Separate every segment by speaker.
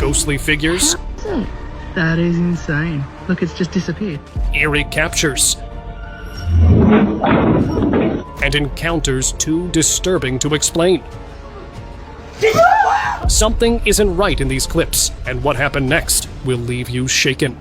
Speaker 1: ghostly figures,
Speaker 2: That is insane. Look, it's just disappeared.
Speaker 1: eerie captures, and encounters too disturbing to explain. Something isn't right in these clips, and what happened next will leave you shaken.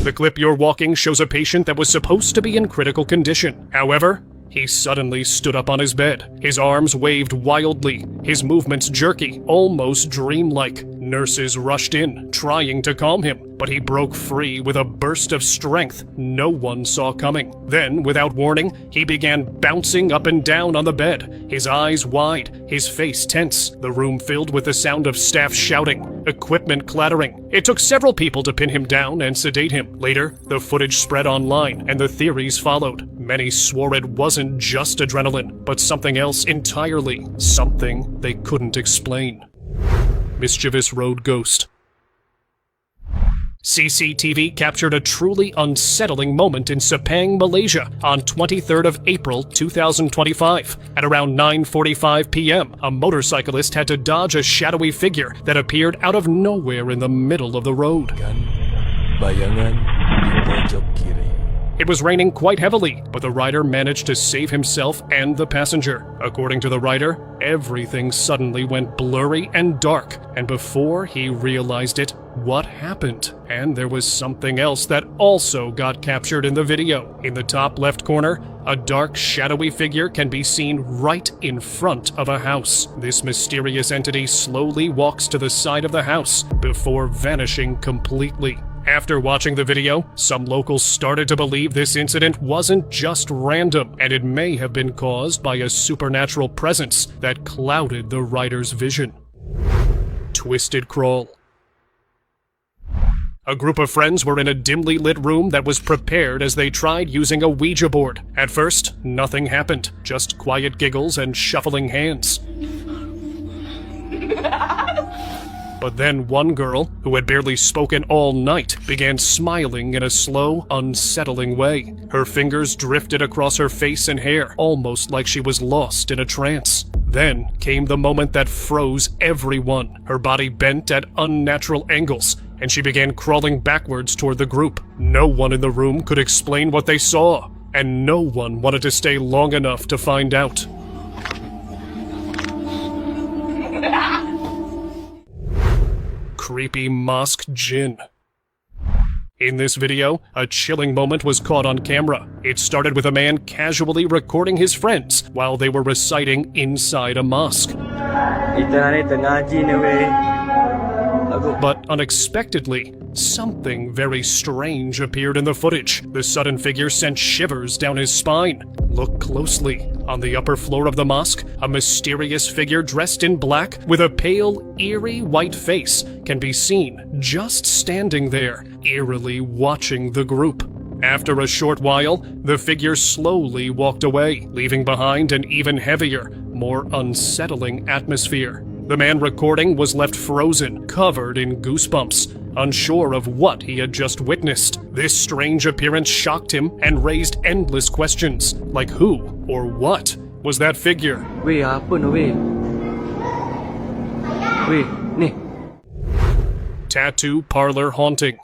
Speaker 1: The clip you're walking shows a patient that was supposed to be in critical condition. However, he suddenly stood up on his bed. His arms waved wildly, his movements jerky, almost dreamlike. Nurses rushed in, trying to calm him, but he broke free with a burst of strength no one saw coming. Then, without warning, he began bouncing up and down on the bed, his eyes wide, his face tense, the room filled with the sound of staff shouting, equipment clattering. It took several people to pin him down and sedate him. Later, the footage spread online, and the theories followed. Many swore it wasn't just adrenaline, but something else entirely, something they couldn't explain. Mischievous road ghost. CCTV captured a truly unsettling moment in Sepang, Malaysia on 23rd of April 2025. At around 9:45 p.m., a motorcyclist had to dodge a shadowy figure that appeared out of nowhere in the middle of the road.
Speaker 3: Bayangan di pojok kiri.
Speaker 1: It was raining quite heavily, but the rider managed to save himself and the passenger. According to the rider, everything suddenly went blurry and dark, and before he realized it, what happened? And there was something else that also got captured in the video. In the top left corner, a dark, shadowy figure can be seen right in front of a house. This mysterious entity slowly walks to the side of the house before vanishing completely. After watching the video, some locals started to believe this incident wasn't just random, and it may have been caused by a supernatural presence that clouded the rider's vision. Twisted crawl. A group of friends were in a dimly lit room that was prepared as they tried using a Ouija board. At first, nothing happened, just quiet giggles and shuffling hands. But then one girl, who had barely spoken all night, began smiling in a slow, unsettling way. Her fingers drifted across her face and hair, almost like she was lost in a trance. Then came the moment that froze everyone. Her body bent at unnatural angles, and she began crawling backwards toward the group. No one in the room could explain what they saw, and no one wanted to stay long enough to find out. Creepy mosque djinn. In this video, a chilling moment was caught on camera. It started with a man casually recording his friends while they were reciting inside a mosque. But unexpectedly, something very strange appeared in the footage. The sudden figure sent shivers down his spine. Look closely. On the upper floor of the mosque, a mysterious figure dressed in black with a pale, eerie white face can be seen just standing there, eerily watching the group. After a short while, the figure slowly walked away, leaving behind an even heavier, more unsettling atmosphere. The man recording was left frozen, covered in goosebumps, unsure of what he had just witnessed. This strange appearance shocked him and raised endless questions, like who or what was that figure?
Speaker 3: Weh, apa no weh? Weh, ni.
Speaker 1: Tattoo parlor haunting.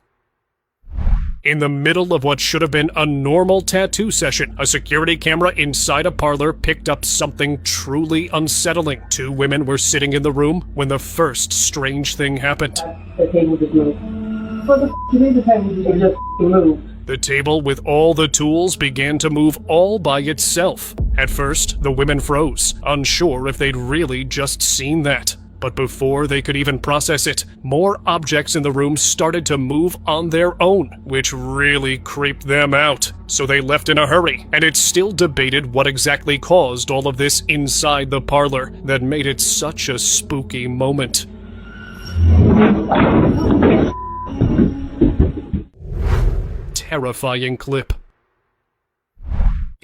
Speaker 1: In the middle of what should have been a normal tattoo session, a security camera inside a parlor picked up something truly unsettling. Two women were sitting in the room when the first strange thing happened.
Speaker 4: The table just moved. What the f*** do you mean the table just moved?
Speaker 1: The table with all the tools began to move all by itself. At first, the women froze, unsure if they'd really just seen that. But before they could even process it, more objects in the room started to move on their own, which really creeped them out. So they left in a hurry, and it's still debated what exactly caused all of this inside the parlor that made it such a spooky moment. Terrifying clip.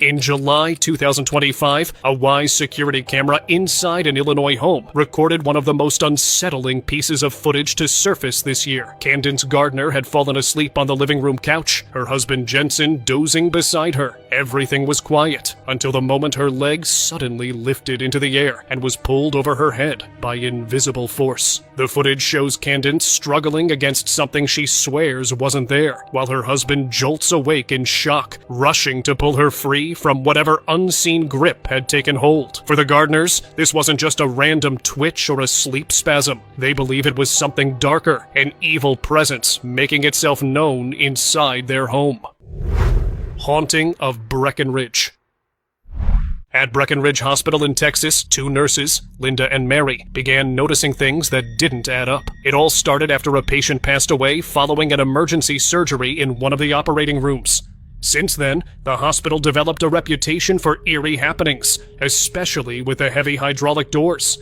Speaker 1: In July 2025, a Wise security camera inside an Illinois home recorded one of the most unsettling pieces of footage to surface this year. Candace Gardner had fallen asleep on the living room couch, her husband Jensen dozing beside her. Everything was quiet until the moment her leg suddenly lifted into the air and was pulled over her head by invisible force. The footage shows Candace struggling against something she swears wasn't there, while her husband jolts awake in shock, rushing to pull her free from whatever unseen grip had taken hold. For the Gardners, this wasn't just a random twitch or a sleep spasm. They believe it was something darker, an evil presence making itself known inside their home. Haunting of Breckenridge. At Breckenridge Hospital in Texas, two nurses, Linda and Mary, began noticing things that didn't add up. It all started after a patient passed away following an emergency surgery in one of the operating rooms. Since then, the hospital developed a reputation for eerie happenings, especially with the heavy hydraulic doors.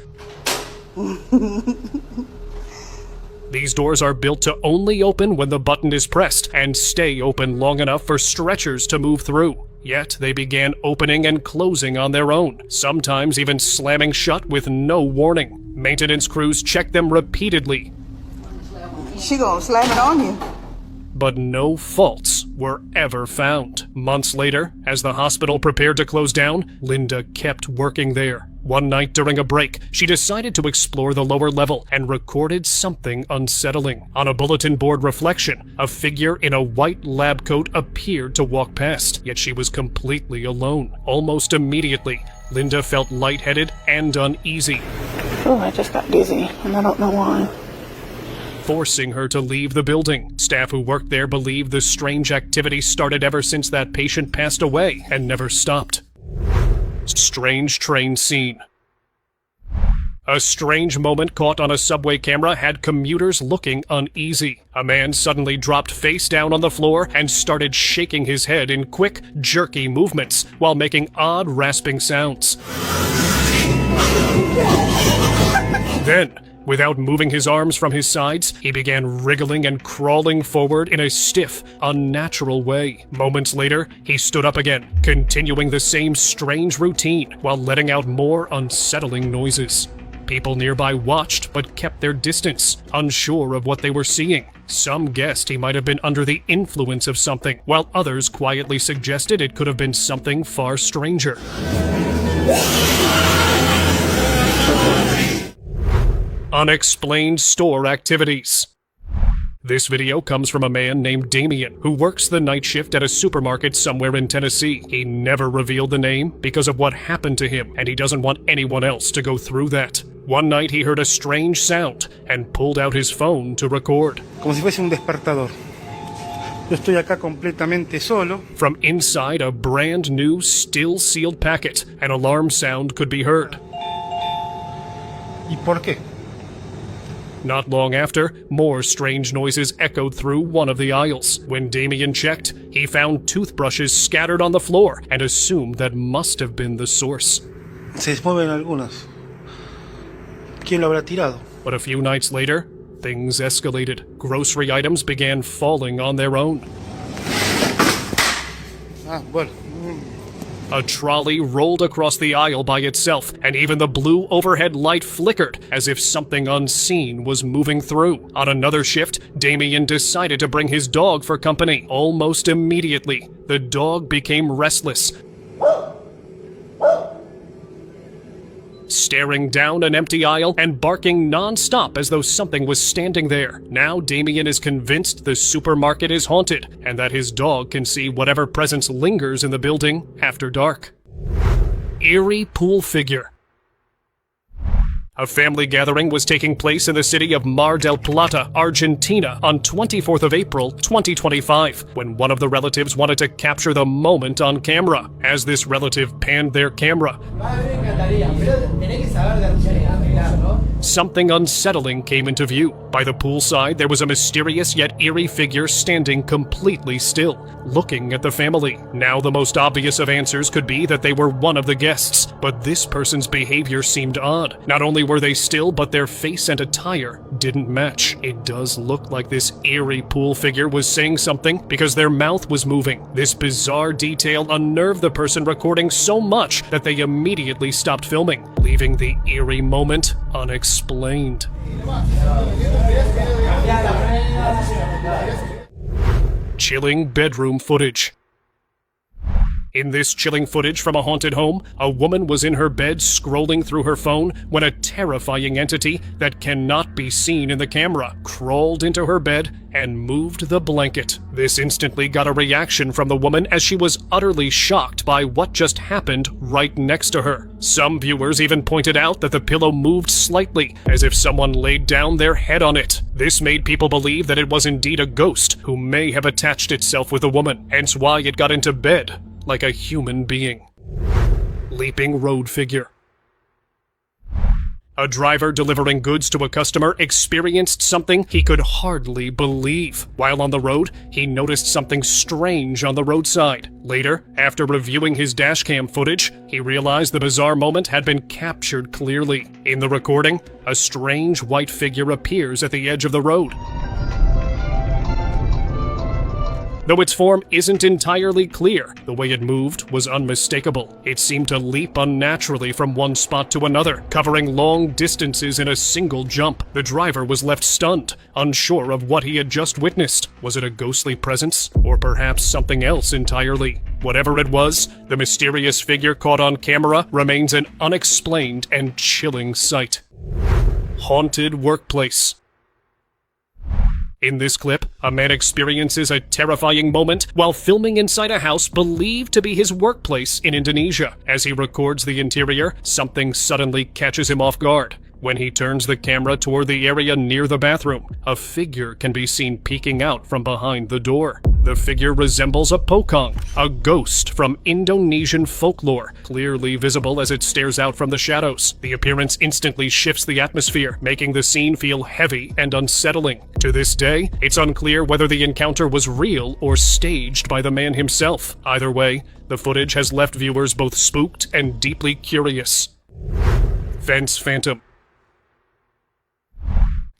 Speaker 1: These doors are built to only open when the button is pressed and stay open long enough for stretchers to move through. Yet they began opening and closing on their own, sometimes even slamming shut with no warning. Maintenance crews checked them repeatedly.
Speaker 5: She gonna slam it on you.
Speaker 1: But no faults were ever found. Months later, as the hospital prepared to close down, Linda kept working there. One night during a break, she decided to explore the lower level and recorded something unsettling. On a bulletin board reflection, a figure in a white lab coat appeared to walk past, yet she was completely alone. Almost immediately, Linda felt lightheaded and uneasy.
Speaker 5: Oh, I just got dizzy, and I don't know why.
Speaker 1: Forcing her to leave the building. Staff who worked there believe the strange activity started ever since that patient passed away and never stopped. Strange train scene. A strange moment caught on a subway camera had commuters looking uneasy. A man suddenly dropped face down on the floor and started shaking his head in quick, jerky movements while making odd rasping sounds. Then, without moving his arms from his sides, he began wriggling and crawling forward in a stiff, unnatural way. Moments later, he stood up again, continuing the same strange routine while letting out more unsettling noises. People nearby watched but kept their distance, unsure of what they were seeing. Some guessed he might have been under the influence of something, while others quietly suggested it could have been something far stranger. Unexplained store activities. This video comes from a man named Damien, who works the night shift at a supermarket somewhere in Tennessee. He never revealed the name because of what happened to him, and he doesn't want anyone else to go through that. One night he heard a strange sound and pulled out his phone to record.
Speaker 6: Como si fuese un despertador. Yo estoy acá completamente solo.
Speaker 1: From inside a brand new, still sealed packet, an alarm sound could be heard.
Speaker 6: ¿Y por qué?
Speaker 1: Not long after, more strange noises echoed through one of the aisles. When Damien checked, he found toothbrushes scattered on the floor and assumed that must have been the source.
Speaker 6: Se mueven algunas. ¿Quién lo habrá tirado?
Speaker 1: But a few nights later, things escalated. Grocery items began falling on their own.
Speaker 6: Bueno.
Speaker 1: A trolley rolled across the aisle by itself, and even the blue overhead light flickered as if something unseen was moving through. On another shift, Damien decided to bring his dog for company. Almost immediately, the dog became restless, staring down an empty aisle and barking non-stop as though something was standing there. Now Damien is convinced the supermarket is haunted and that his dog can see whatever presence lingers in the building after dark. Eerie pool figure. A family gathering was taking place in the city of Mar del Plata, Argentina, on 24th of April, 2025, when one of the relatives wanted to capture the moment on camera. As this relative panned their camera, something unsettling came into view. By the poolside, there was a mysterious yet eerie figure standing completely still, looking at the family. Now the most obvious of answers could be that they were one of the guests, but this person's behavior seemed odd. Not only were they still, but their face and attire didn't match. It does look like this eerie pool figure was saying something because their mouth was moving. This bizarre detail unnerved the person recording so much that they immediately stopped filming, leaving the eerie moment unexplained. Chilling bedroom footage. In this chilling footage from a haunted home, a woman was in her bed scrolling through her phone when a terrifying entity that cannot be seen in the camera crawled into her bed and moved the blanket. This instantly got a reaction from the woman as she was utterly shocked by what just happened right next to her. Some viewers even pointed out that the pillow moved slightly, as if someone laid down their head on it. This made people believe that it was indeed a ghost who may have attached itself with the woman, hence why it got into bed like a human being. Leaping road figure. A driver delivering goods to a customer experienced something he could hardly believe. While on the road, he noticed something strange on the roadside. Later, after reviewing his dashcam footage, he realized the bizarre moment had been captured clearly. In the recording, a strange white figure appears at the edge of the road. Though its form isn't entirely clear, the way it moved was unmistakable. It seemed to leap unnaturally from one spot to another, covering long distances in a single jump. The driver was left stunned, unsure of what he had just witnessed. Was it a ghostly presence, or perhaps something else entirely? Whatever it was, the mysterious figure caught on camera remains an unexplained and chilling sight. Haunted workplace. In this clip, a man experiences a terrifying moment while filming inside a house believed to be his workplace in Indonesia. As he records the interior, something suddenly catches him off guard. When he turns the camera toward the area near the bathroom, a figure can be seen peeking out from behind the door. The figure resembles a pocong, a ghost from Indonesian folklore, clearly visible as it stares out from the shadows. The appearance instantly shifts the atmosphere, making the scene feel heavy and unsettling. To this day, it's unclear whether the encounter was real or staged by the man himself. Either way, the footage has left viewers both spooked and deeply curious. Fence phantom.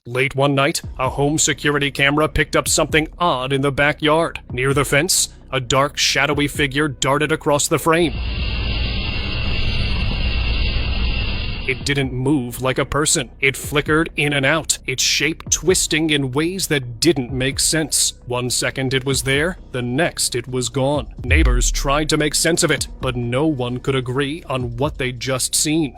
Speaker 1: Late one night, a home security camera picked up something odd in the backyard. Near the fence, a dark, shadowy figure darted across the frame. It didn't move like a person. It flickered in and out, its shape twisting in ways that didn't make sense. One second it was there, the next it was gone. Neighbors tried to make sense of it, but no one could agree on what they'd just seen.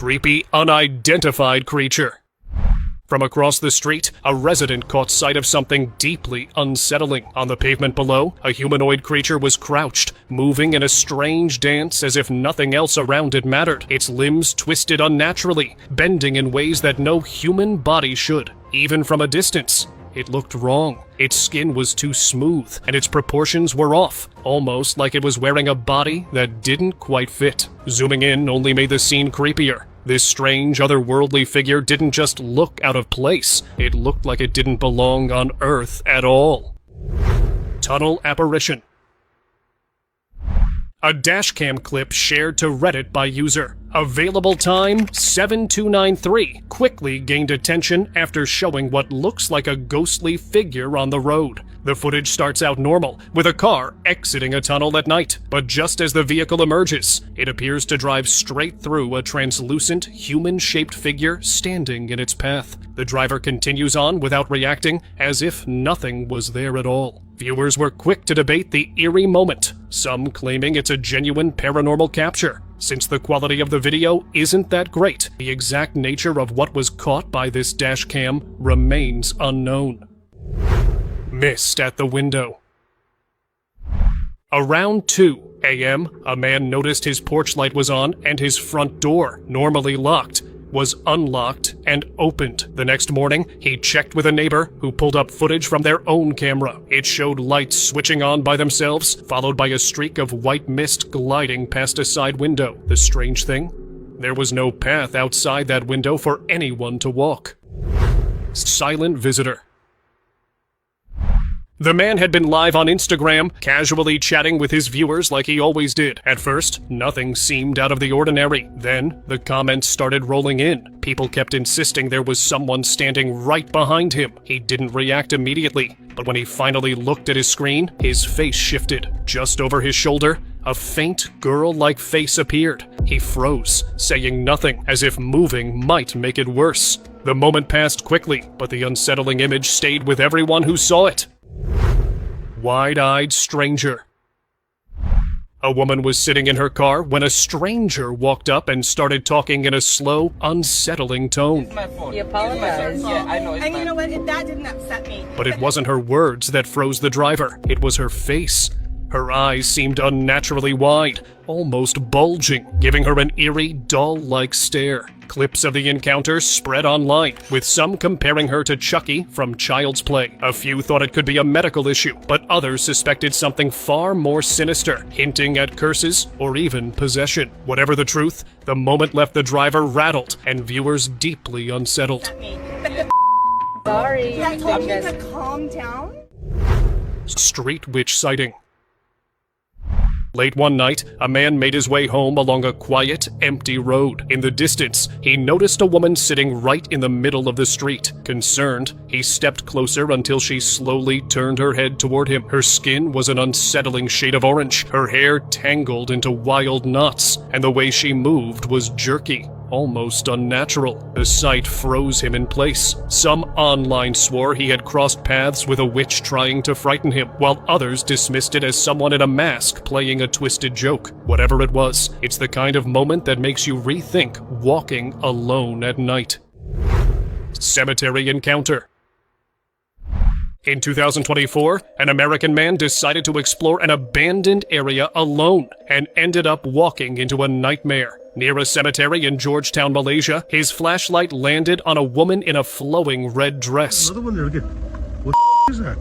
Speaker 1: Creepy, unidentified creature. From across the street, a resident caught sight of something deeply unsettling. On the pavement below, a humanoid creature was crouched, moving in a strange dance as if nothing else around it mattered. Its limbs twisted unnaturally, bending in ways that no human body should. Even from a distance, it looked wrong. Its skin was too smooth, and its proportions were off, almost like it was wearing a body that didn't quite fit. Zooming in only made the scene creepier. This strange, otherworldly figure didn't just look out of place, it looked like it didn't belong on Earth at all. Tunnel apparition. A dashcam clip shared to Reddit by user. Available time 7293 quickly gained attention after showing what looks like a ghostly figure on the road. The footage starts out normal, with a car exiting a tunnel at night, but just as the vehicle emerges, it appears to drive straight through a translucent, human-shaped figure standing in its path. The driver continues on without reacting, as if nothing was there at all. Viewers were quick to debate the eerie moment, some claiming it's a genuine paranormal capture. Since the quality of the video isn't that great, the exact nature of what was caught by this dashcam remains unknown. Mist at the window. Around 2 a.m., a man noticed his porch light was on and his front door, normally locked, was unlocked and opened. The next morning, he checked with a neighbor who pulled up footage from their own camera. It showed lights switching on by themselves, followed by a streak of white mist gliding past a side window. The strange thing? There was no path outside that window for anyone to walk. Silent visitor. The man had been live on Instagram, casually chatting with his viewers like he always did. At first, nothing seemed out of the ordinary. Then, the comments started rolling in. People kept insisting there was someone standing right behind him. He didn't react immediately, but when he finally looked at his screen, his face shifted. Just over his shoulder, a faint, girl-like face appeared. He froze, saying nothing, as if moving might make it worse. The moment passed quickly, but the unsettling image stayed with everyone who saw it. Wide-eyed stranger. A woman was sitting in her car when a stranger walked up and started talking in a slow, unsettling tone.
Speaker 7: He apologized.
Speaker 8: Yeah, I know. And you know what? That didn't upset me.
Speaker 1: But it wasn't her words that froze the driver. It was her face. Her eyes seemed unnaturally wide, almost bulging, giving her an eerie, doll-like stare. Clips of the encounter spread online, with some comparing her to Chucky from Child's Play. A few thought it could be a medical issue, but others suspected something far more sinister, hinting at curses or even possession. Whatever the truth, the moment left the driver rattled and viewers deeply unsettled.
Speaker 7: Sorry.
Speaker 8: I told you to calm down.
Speaker 1: Street witch sighting. Late one night, a man made his way home along a quiet, empty road. In the distance, he noticed a woman sitting right in the middle of the street. Concerned, he stepped closer until she slowly turned her head toward him. Her skin was an unsettling shade of orange, her hair tangled into wild knots, and the way she moved was jerky, almost unnatural. The sight froze him in place. Some online swore he had crossed paths with a witch trying to frighten him, while others dismissed it as someone in a mask playing a twisted joke. Whatever it was, it's the kind of moment that makes you rethink walking alone at night. Cemetery encounter. In 2024, an American man decided to explore an abandoned area alone and ended up walking into a nightmare. Near a cemetery in Georgetown, Malaysia, his flashlight landed on a woman in a flowing red dress.
Speaker 6: Another one there again. What is that?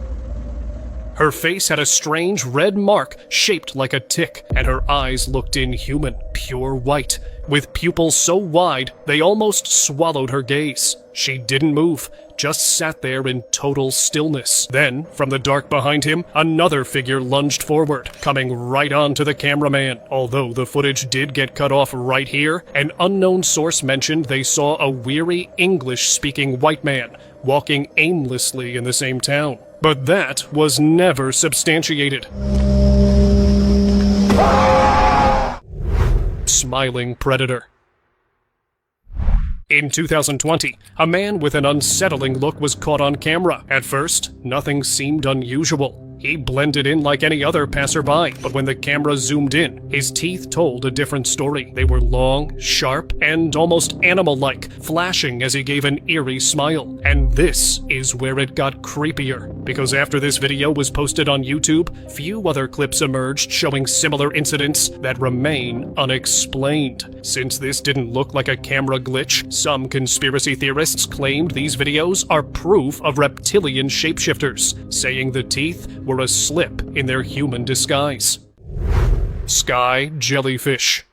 Speaker 1: Her face had a strange red mark shaped like a tick, and her eyes looked inhuman, pure white, with pupils so wide they almost swallowed her gaze. She didn't move, just sat there in total stillness. Then, from the dark behind him, another figure lunged forward, coming right on to the cameraman. Although the footage did get cut off right here, an unknown source mentioned they saw a weary English-speaking white man walking aimlessly in the same town. But that was never substantiated. Smiling predator. In 2020, a man with an unsettling look was caught on camera. At first, nothing seemed unusual. He blended in like any other passerby, but when the camera zoomed in, his teeth told a different story. They were long, sharp, and almost animal-like, flashing as he gave an eerie smile. And this is where it got creepier, because after this video was posted on YouTube, few other clips emerged showing similar incidents that remain unexplained. Since this didn't look like a camera glitch, some conspiracy theorists claimed these videos are proof of reptilian shapeshifters, saying the teeth were a slip in their human disguise. Sky jellyfish.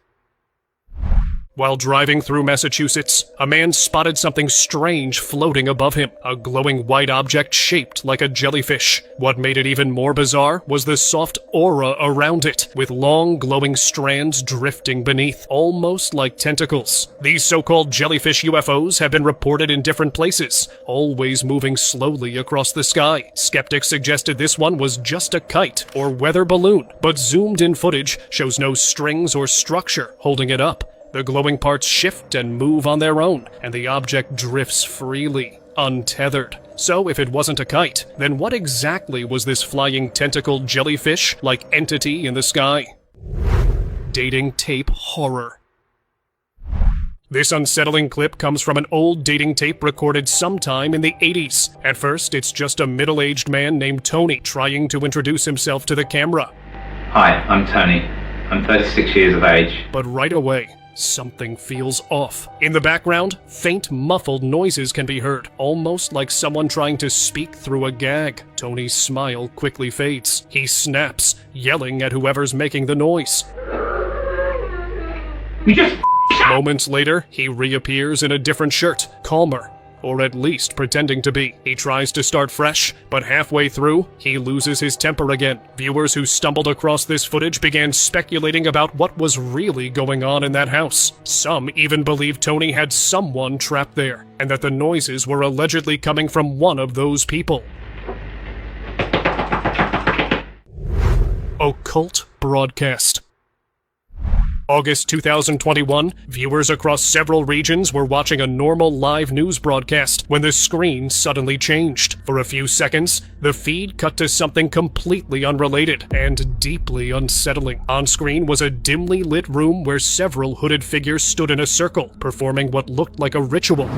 Speaker 1: While driving through Massachusetts, a man spotted something strange floating above him, a glowing white object shaped like a jellyfish. What made it even more bizarre was the soft aura around it, with long glowing strands drifting beneath, almost like tentacles. These so-called jellyfish UFOs have been reported in different places, always moving slowly across the sky. Skeptics suggested this one was just a kite or weather balloon, but zoomed-in footage shows no strings or structure holding it up. The glowing parts shift and move on their own, and the object drifts freely, untethered. So if it wasn't a kite, then what exactly was this flying tentacled jellyfish-like entity in the sky? Dating tape horror. This unsettling clip comes from an old dating tape recorded sometime in the 80s. At first, it's just a middle-aged man named Tony trying to introduce himself to the camera.
Speaker 9: Hi, I'm Tony. I'm 36 years of age.
Speaker 1: But right away, Something feels off. In the background, faint muffled noises can be heard, almost like someone trying to speak through a gag. Tony's smile quickly fades. He snaps, yelling at whoever's making the noise. Moments later, he reappears in a different shirt, calmer, or at least pretending to be. He tries to start fresh, but halfway through, he loses his temper again. Viewers who stumbled across this footage began speculating about what was really going on in that house. Some even believed Tony had someone trapped there, and that the noises were allegedly coming from one of those people. Occult broadcast. August 2021, viewers across several regions were watching a normal live news broadcast when the screen suddenly changed. For a few seconds, the feed cut to something completely unrelated and deeply unsettling. On screen was a dimly lit room where several hooded figures stood in a circle, performing what looked like a ritual.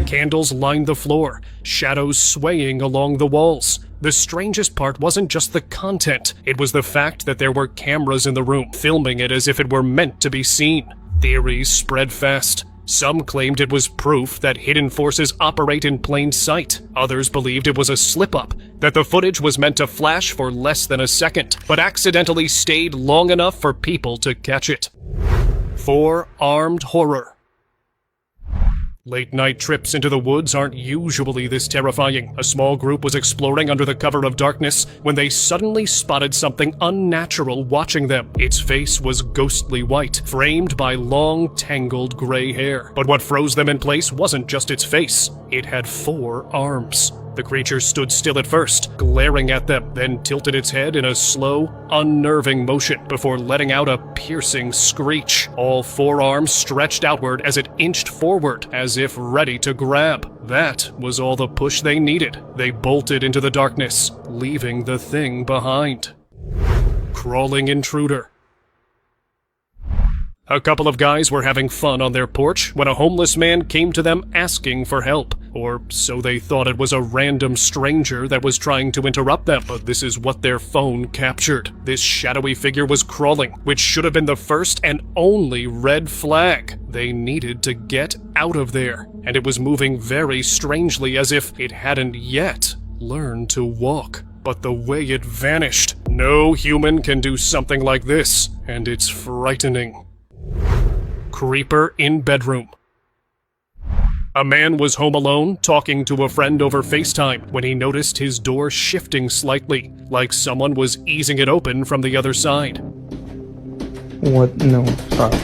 Speaker 1: Candles lined the floor, shadows swaying along the walls. The strangest part wasn't just the content, it was the fact that there were cameras in the room, filming it as if it were meant to be seen. Theories spread fast. Some claimed it was proof that hidden forces operate in plain sight. Others believed it was a slip-up, that the footage was meant to flash for less than a second, but accidentally stayed long enough for people to catch it. 4-armed horror. Late-night trips into the woods aren't usually this terrifying. A small group was exploring under the cover of darkness when they suddenly spotted something unnatural watching them. Its face was ghostly white, framed by long, tangled gray hair. But what froze them in place wasn't just its face. It had 4 arms. The creature stood still at first, glaring at them, then tilted its head in a slow, unnerving motion before letting out a piercing screech. All 4 arms stretched outward as it inched forward, as if ready to grab. That was all the push they needed. They bolted into the darkness, leaving the thing behind. Crawling intruder. A couple of guys were having fun on their porch when a homeless man came to them asking for help. Or so they thought. It was a random stranger that was trying to interrupt them, but this is what their phone captured. This shadowy figure was crawling, which should have been the first and only red flag. They needed to get out of there, and it was moving very strangely as if it hadn't yet learned to walk. But the way it vanished, no human can do something like this, and it's frightening. Creeper in bedroom. A man was home alone, talking to a friend over FaceTime, when he noticed his door shifting slightly, like someone was easing it open from the other side.
Speaker 2: What? No, sorry.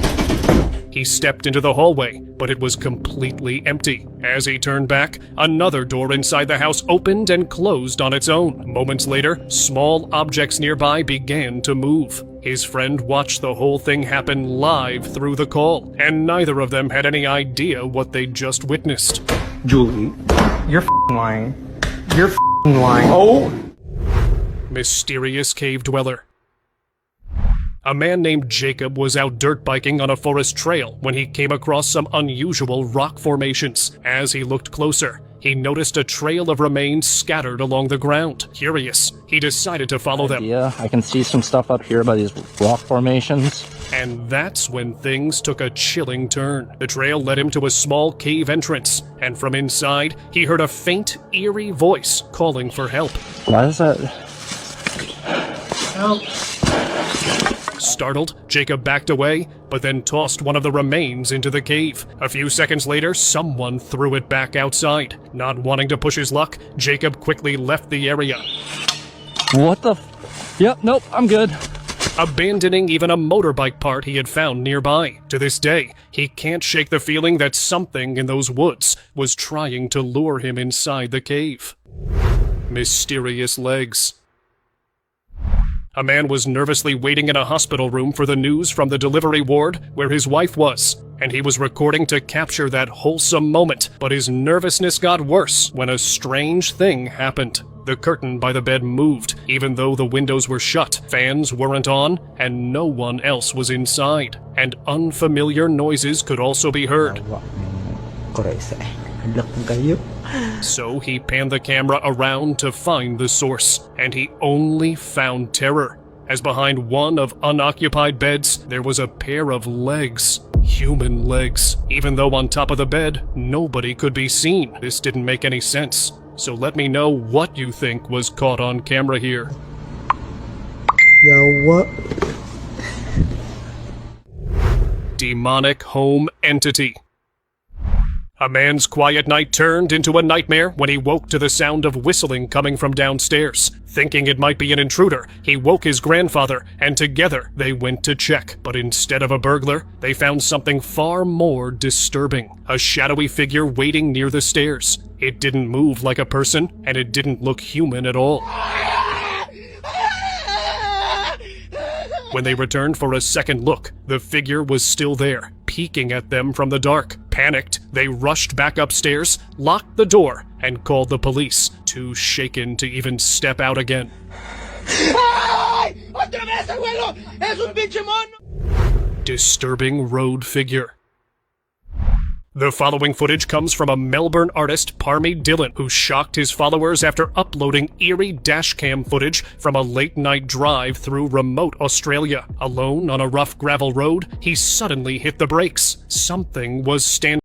Speaker 1: He stepped into the hallway, but it was completely empty. As he turned back, another door inside the house opened and closed on its own. Moments later, small objects nearby began to move. His friend watched the whole thing happen live through the call, and neither of them had any idea what they'd just witnessed.
Speaker 2: Julie, you're f***ing lying. You're f***ing lying. Oh!
Speaker 1: Mysterious cave dweller. A man named Jacob was out dirt biking on a forest trail when he came across some unusual rock formations. As he looked closer, he noticed a trail of remains scattered along the ground. Curious, he decided to follow them.
Speaker 9: Yeah, I can see some stuff up here by these rock formations.
Speaker 1: And that's when things took a chilling turn. The trail led him to a small cave entrance, and from inside, he heard a faint, eerie voice calling for help.
Speaker 9: Why is that?
Speaker 1: Help! Startled, Jacob backed away, but then tossed one of the remains into the cave. A few seconds later, someone threw it back outside. Not wanting to push his luck, Jacob quickly left the area.
Speaker 9: What the Yep, nope, I'm good.
Speaker 1: Abandoning even a motorbike part he had found nearby. To this day, he can't shake the feeling that something in those woods was trying to lure him inside the cave. Mysterious legs. A man was nervously waiting in a hospital room for the news from the delivery ward where his wife was, and he was recording to capture that wholesome moment, but his nervousness got worse when a strange thing happened. The curtain by the bed moved, even though the windows were shut, fans weren't on, and no one else was inside, and unfamiliar noises could also be heard. So he panned the camera around to find the source, and he only found terror. as behind one of unoccupied beds, there was a pair of legs. Human legs. Even though on top of the bed, nobody could be seen. This didn't make any sense. So let me know what you think was caught on camera here.
Speaker 2: Yo, what?
Speaker 1: Demonic home entity. A man's quiet night turned into a nightmare when he woke to the sound of whistling coming from downstairs. Thinking it might be an intruder, he woke his grandfather, and together they went to check. But instead of a burglar, they found something far more disturbing. A shadowy figure waiting near the stairs. It didn't move like a person, and it didn't look human at all. When they returned for a second look, the figure was still there, peeking at them from the dark. Panicked, they rushed back upstairs, locked the door, and called the police, too shaken to even step out again. Disturbing road figure. The following footage comes from a Melbourne artist, Parmi Dillon, who shocked his followers after uploading eerie dashcam footage from a late-night drive through remote Australia. Alone on a rough gravel road, he suddenly hit the brakes. Something was standing